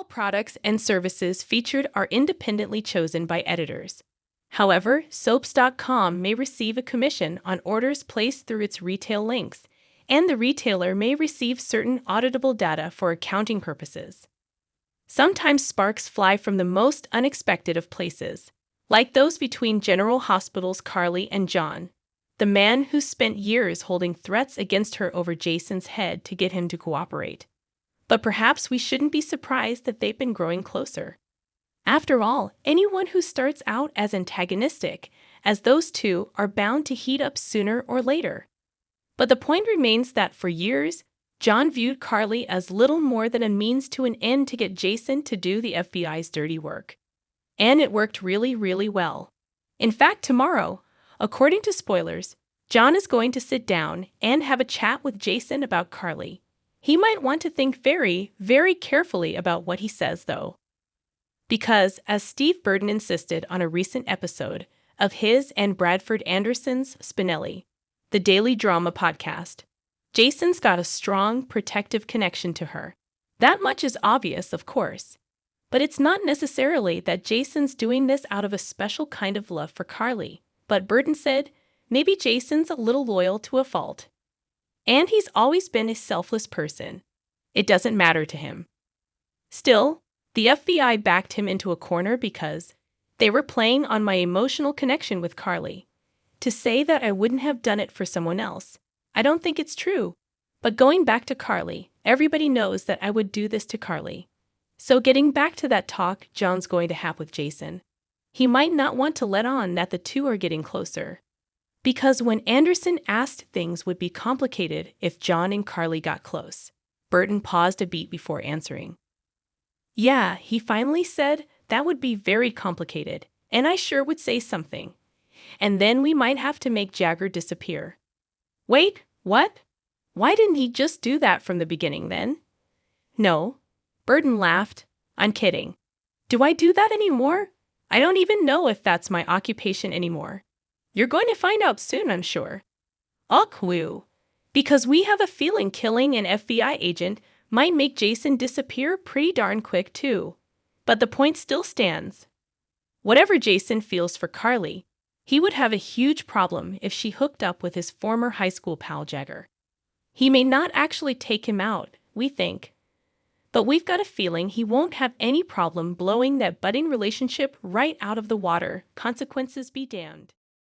products and services featured are independently chosen by editors. However, soaps.com may receive a commission on orders placed through its retail links, and the retailer may receive certain auditable data for accounting purposes. Sometimes sparks fly from the most unexpected of places, like those between General Hospital's Carly and John, the man who spent years holding threats against her over Jason's head to get him to cooperate. But perhaps we shouldn't be surprised that they've been growing closer. After all, anyone who starts out as antagonistic as those two are bound to heat up sooner or later. But the point remains that for years, John viewed Carly as little more than a means to an end to get Jason to do the FBI's dirty work. And it worked really, really well. In fact, tomorrow, according to spoilers, John is going to sit down and have a chat with Jason about Carly. He might want to think very, very carefully about what he says, though. Because, as Steve Burton insisted on a recent episode of his and Bradford Anderson's Spinelli, the daily drama podcast, Jason's got a strong, protective connection to her. That much is obvious, of course. But it's not necessarily that Jason's doing this out of a special kind of love for Carly. But Burton said, maybe Jason's a little loyal to a fault. And he's always been a selfless person. It doesn't matter to him. Still, the FBI backed him into a corner because they were playing on my emotional connection with Carly. To say that I wouldn't have done it for someone else, I don't think it's true. But going back to Carly, everybody knows that I would do this to Carly. So getting back to that talk John's going to have with Jason, he might not want to let on that the two are getting closer. Because when Anderson asked things would be complicated if John and Carly got close, Burton paused a beat before answering. Yeah, he finally said that would be very complicated, and I sure would say something. And then we might have to make Jagger disappear. Wait, what? Why didn't he just do that from the beginning then? No. Burton laughed. I'm kidding. Do I do that anymore? I don't even know if that's my occupation anymore. You're going to find out soon, I'm sure. Woo. Because we have a feeling killing an FBI agent might make Jason disappear pretty darn quick, too. But the point still stands. Whatever Jason feels for Carly, he would have a huge problem if she hooked up with his former high school pal Jagger. He may not actually take him out, we think. But we've got a feeling he won't have any problem blowing that budding relationship right out of the water. Consequences be damned.